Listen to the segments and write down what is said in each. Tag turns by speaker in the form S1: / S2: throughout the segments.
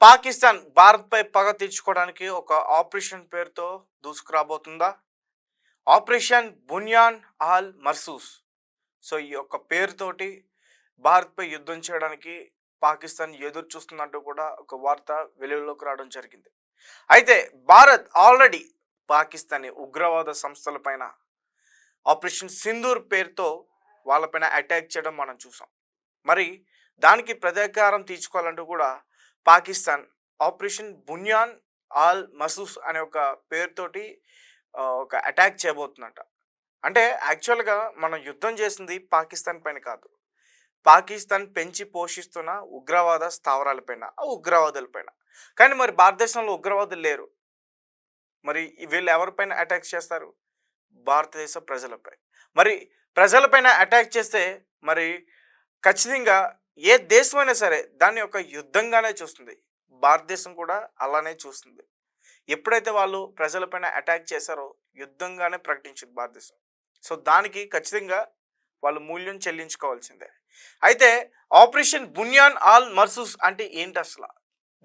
S1: పాకిస్తాన్ భారత్పై పగ తీర్చుకోవడానికి ఒక ఆపరేషన్ పేరుతో దూసుకురాబోతుందా? ఆపరేషన్ బున్యాన్ ఆల్ మర్సూస్. సో ఈ యొక్క పేరుతోటి భారత్పై యుద్ధం చేయడానికి పాకిస్తాన్ ఎదురు చూస్తున్నట్టు కూడా ఒక వార్త వెలుగులోకి రావడం జరిగింది. అయితే భారత్ ఆల్రెడీ పాకిస్తానీ ఉగ్రవాద సంస్థలపైన ఆపరేషన్ సింధూర్ పేరుతో వాళ్ళపైన అటాక్ చేయడం మనం చూసాం. మరి దానికి ప్రతీకారం తీర్చుకోవాలంటూ కూడా Pakistan operation Bunyan all masseuse అనే ఒక పేరుతోటి ఒక అటాక్ చేయబోతుందంట. అంటే యాక్చువల్గా మనం యుద్ధం చేసింది పాకిస్తాన్ పైన కాదు, పాకిస్తాన్ పెంచి పోషిస్తున్న ఉగ్రవాద స్థావరాలపైన, ఆ ఉగ్రవాదులపైన. కానీ మరి భారతదేశంలో ఉగ్రవాదులు లేరు. మరి వీళ్ళు ఎవరిపైన అటాక్ చేస్తారు? భారతదేశ ప్రజలపై. మరి ప్రజలపైన అటాక్ చేస్తే మరి ఖచ్చితంగా ఏ దేశమైనా సరే దాన్ని ఒక యుద్ధంగానే చూస్తుంది. భారతదేశం కూడా అలానే చూస్తుంది. ఎప్పుడైతే వాళ్ళు ప్రజలపైన అటాక్ చేశారో యుద్ధంగానే ప్రకటించింది భారతదేశం. సో దానికి ఖచ్చితంగా వాళ్ళు మూల్యం చెల్లించుకోవాల్సిందే. అయితే ఆపరేషన్ బున్యాన్ ఆల్ మర్సూస్ అంటే ఏంటి అసలు?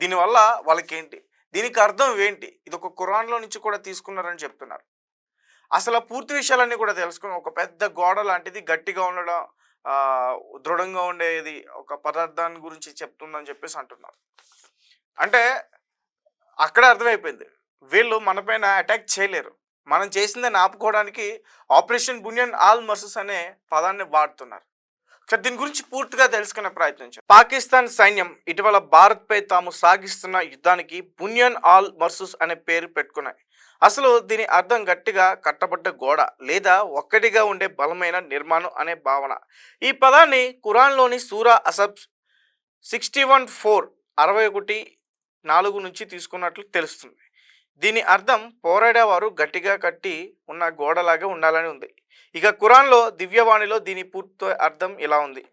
S1: దీనివల్ల వాళ్ళకేంటి? దీనికి అర్థం ఏంటి? ఇది ఒక ఖురాన్లో నుంచి కూడా తీసుకున్నారని చెప్తున్నారు. అసలు పూర్తి విషయాలన్నీ కూడా తెలుసుకుని ఒక పెద్ద గోడ లాంటిది గట్టిగా ఉండడం, దృఢంగా ఉండేది ఒక పదార్థాన్ని గురించి చెప్తుందని చెప్పేసి అంటున్నారు. అంటే అక్కడ అర్థమైపోయింది వీళ్ళు మనపైన అటాక్ చేయలేరు, మనం చేసిందని ఆపుకోవడానికి ఆపరేషన్ బున్యాన్ ఆల్ మర్సూస్ అనే పదాన్ని వాడుతున్నారు. దీని గురించి పూర్తిగా తెలుసుకునే ప్రయత్నించారు. పాకిస్తాన్ సైన్యం ఇటీవల భారత్పై తాము సాగిస్తున్న యుద్ధానికి బున్యాన్ ఆల్ మర్సూస్ అనే పేరు పెట్టుకున్నాయి. అసలు దీని అర్థం గట్టిగా కట్టబడ్డ గోడ లేదా ఒక్కటిగా ఉండే బలమైన నిర్మాణం అనే భావన. ఈ పదాన్ని ఖురాన్లోని సూరా అసబ్ 61:4 61:4 నుంచి తీసుకున్నట్లు తెలుస్తుంది. దీని అర్థం పోరాడేవారు గట్టిగా కట్టి ఉన్న గోడలాగా ఉండాలని ఉంది. ఇక ఖురాన్లో దివ్యవాణిలో దీని పూర్తి అర్థం ఇలా ఉంది: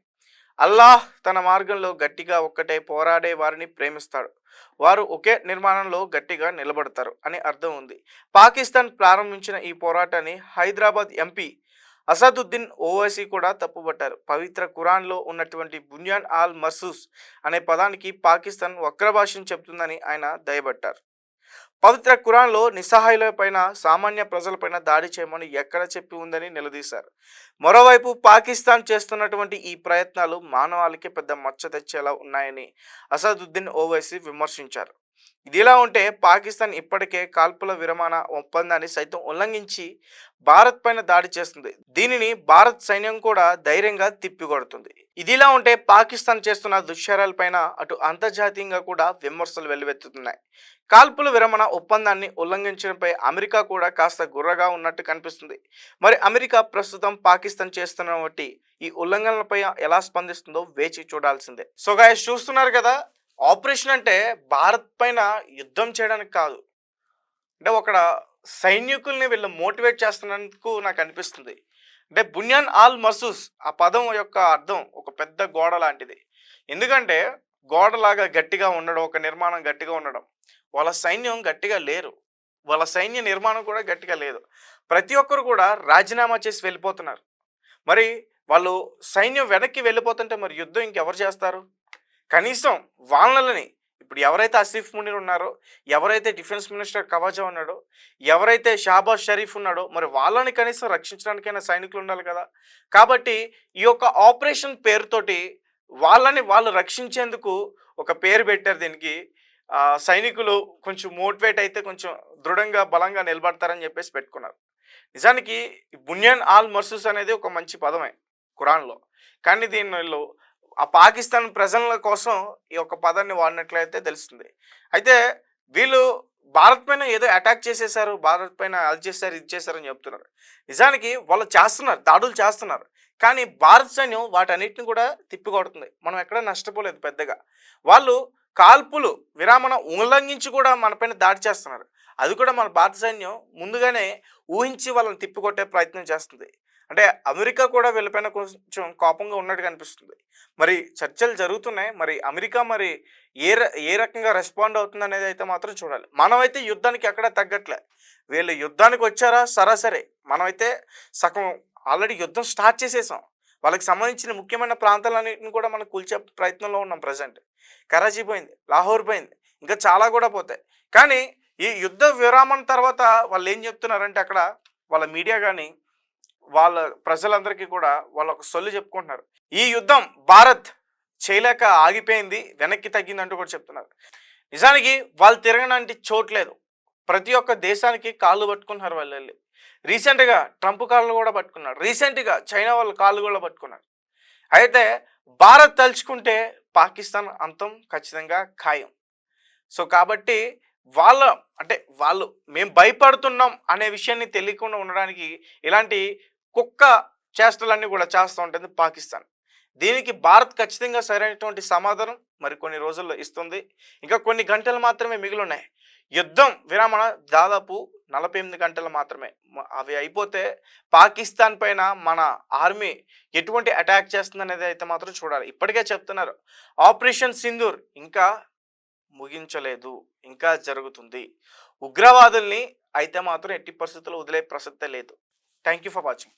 S1: అల్లాహ్ తన మార్గంలో గట్టిగా ఒక్కటే పోరాడే వారిని ప్రేమిస్తాడు, వారు ఒకే నిర్మాణంలో గట్టిగా నిలబడతారు అని అర్థం ఉంది. పాకిస్తాన్ ప్రారంభించిన ఈ పోరాటాన్ని హైదరాబాద్ ఎంపీ అసదుద్దీన్ ఓవైసీ కూడా తప్పుపట్టారు. పవిత్ర ఖురాన్లో ఉన్నటువంటి బున్యాన్ ఆల్ మర్సూస్ అనే పదానికి పాకిస్తాన్ వక్రభాషను చెబుతుందని ఆయన దయబట్టారు. పవిత్ర ఖురాన్లో నిస్సహాయులపైన, సామాన్య ప్రజలపైన దాడి చేయమని ఎక్కడ చెప్పి ఉందని నిలదీశారు. మరోవైపు పాకిస్తాన్ చేస్తున్నటువంటి ఈ ప్రయత్నాలు మానవాళికి పెద్ద మచ్చ తెచ్చేలా ఉన్నాయని అసదుద్దీన్ ఓవైసీ విమర్శించారు. ఇదిలా ఉంటే పాకిస్తాన్ ఇప్పటికే కాల్పుల విరమణ ఒప్పందాన్ని సైతం ఉల్లంఘించి భారత్ పైన దాడి చేస్తుంది. దీనిని భారత్ సైన్యం కూడా ధైర్యంగా తిప్పికొడుతుంది. ఇదిలా ఉంటే పాకిస్తాన్ చేస్తున్న దుశ్చర్యలపైన అటు అంతర్జాతీయంగా కూడా విమర్శలు వెల్లువెత్తుతున్నాయి. కాల్పుల విరమణ ఒప్పందాన్ని ఉల్లంఘించడంపై అమెరికా కూడా కాస్త గుర్రగా ఉన్నట్టు కనిపిస్తుంది. మరి అమెరికా ప్రస్తుతం పాకిస్తాన్ చేస్తున్న బట్టి ఈ ఉల్లంఘనలపై ఎలా స్పందిస్తుందో వేచి చూడాల్సిందే. సో గైస్, చూస్తున్నారు కదా, ఆపరేషన్ అంటే భారత్ పైన యుద్ధం చేయడానికి కాదు, అంటే ఒక సైనికుల్ని వీళ్ళు మోటివేట్ చేస్తున్నందుకు నాకు అనిపిస్తుంది. అంటే బున్యాన్ ఆల్ మర్సూస్ ఆ పదం యొక్క అర్థం ఒక పెద్ద గోడ లాంటిది. ఎందుకంటే గోడలాగా గట్టిగా ఉండడం, ఒక నిర్మాణం గట్టిగా ఉండడం. వాళ్ళ సైన్యం గట్టిగా లేరు, వాళ్ళ సైన్య నిర్మాణం కూడా గట్టిగా లేదు. ప్రతి ఒక్కరు కూడా రాజీనామా చేసి వెళ్ళిపోతున్నారు. మరి వాళ్ళు సైన్యం వెనక్కి వెళ్ళిపోతుంటే మరి యుద్ధం ఇంకెవరు చేస్తారు? కనీసం వాళ్ళని ఇప్పుడు ఎవరైతే ఆసిఫ్ మునీర్ ఉన్నారో, ఎవరైతే డిఫెన్స్ మినిస్టర్ కవాజా ఉన్నాడో, ఎవరైతే షాబాజ్ షరీఫ్ ఉన్నాడో, మరి వాళ్ళని కనీసం రక్షించడానికైనా సైనికులు ఉండాలి కదా. కాబట్టి ఈ యొక్క ఆపరేషన్ పేరుతోటి వాళ్ళని వాళ్ళు రక్షించేందుకు ఒక పేరు పెట్టారు. దీనికి సైనికులు కొంచెం మోటివేట్ అయితే కొంచెం దృఢంగా బలంగా నిలబడతారని చెప్పేసి పెట్టుకున్నారు. నిజానికి బున్యాన్ ఆల్ మర్సూస్ అనేది ఒక మంచి పదమే ఖురాన్లో, కానీ దీనిలో ఆ పాకిస్తాన్ ప్రజల కోసం ఈ యొక్క పదాన్ని వాడినట్లయితే తెలుస్తుంది. అయితే వీళ్ళు భారత్ పైన ఏదో అటాక్ చేసేసారు, భారత్ పైన అది చేశారు, ఇది చేశారని చెప్తున్నారు. నిజానికి వాళ్ళు చేస్తున్నారు, దాడులు చేస్తున్నారు, కానీ భారత సైన్యం వాటన్నిటిని కూడా తిప్పికొడుతుంది. మనం ఎక్కడ నష్టపోలేదు పెద్దగా. వాళ్ళు కాల్పులు విరామణ ఉల్లంఘించి కూడా మనపైన దాడి చేస్తున్నారు. అది కూడా మన భారత సైన్యం ముందుగానే ఊహించి వాళ్ళని తిప్పికొట్టే ప్రయత్నం చేస్తుంది. అంటే అమెరికా కూడా వీళ్ళపైన కొంచెం కోపంగా ఉన్నట్టు కనిపిస్తుంది. మరి చర్చలు జరుగుతున్నాయి, మరి అమెరికా మరి ఏ రకంగా రెస్పాండ్ అవుతుంది అనేది అయితే మాత్రం చూడాలి. మనమైతే యుద్ధానికి ఎక్కడ తగ్గట్లే. వీళ్ళు యుద్ధానికి వచ్చారా సరాసరి, మనమైతే సగం ఆల్రెడీ యుద్ధం స్టార్ట్ చేసేసాం. వాళ్ళకి సంబంధించిన ముఖ్యమైన ప్రాంతాలన్నింటిని కూడా మనం కూల్చే ప్రయత్నంలో ఉన్నాం. ప్రజెంట్ కరాచీ పోయింది, లాహోర్ పోయింది, ఇంకా చాలా కూడా పోతాయి. కానీ ఈ యుద్ధ విరామం తర్వాత వాళ్ళు ఏం చెప్తున్నారంటే అక్కడ వాళ్ళ మీడియా కానీ వాళ్ళ ప్రజలందరికీ కూడా వాళ్ళు ఒక సొల్లు చెప్పుకుంటున్నారు. ఈ యుద్ధం భారత్ చేయలేక ఆగిపోయింది, వెనక్కి తగ్గిందంటూ కూడా చెప్తున్నారు. నిజానికి వాళ్ళు తిరగనంటి చోట్లేదు. ప్రతి ఒక్క దేశానికి కాళ్ళు పట్టుకున్నారు వాళ్ళు వెళ్ళి. రీసెంట్గా ట్రంప్ కాళ్ళు కూడా పట్టుకున్నారు. రీసెంట్గా చైనా వాళ్ళ కాళ్ళు కూడా పట్టుకున్నారు. అయితే భారత్ తలుచుకుంటే పాకిస్తాన్ అంతం ఖచ్చితంగా ఖాయం. సో కాబట్టి వాళ్ళ అంటే వాళ్ళు మేము భయపడుతున్నాం అనే విషయాన్ని తెలియకుండా ఉండడానికి ఇలాంటి కుక్క చేష్టలన్నీ కూడా చేస్తూ ఉంటుంది పాకిస్తాన్. దీనికి భారత్ ఖచ్చితంగా సరైనటువంటి సమాధానం మరికొన్ని రోజుల్లో ఇస్తుంది. ఇంకా కొన్ని గంటలు మాత్రమే మిగిలి ఉన్నాయి. యుద్ధం విరమణ దాదాపు 48 గంటలు మాత్రమే. అవి అయిపోతే పాకిస్తాన్ పైన మన ఆర్మీ ఎటువంటి అటాక్ చేస్తుందనేది అయితే మాత్రం చూడాలి. ఇప్పటికే చెప్తున్నారు ఆపరేషన్ సింధూర్ ఇంకా ముగించలేదు, ఇంకా జరుగుతుంది. ఉగ్రవాదుల్ని అయితే మాత్రం ఎట్టి పరిస్థితుల్లో వదిలే ప్రసక్తే లేదు. Thank you for watching.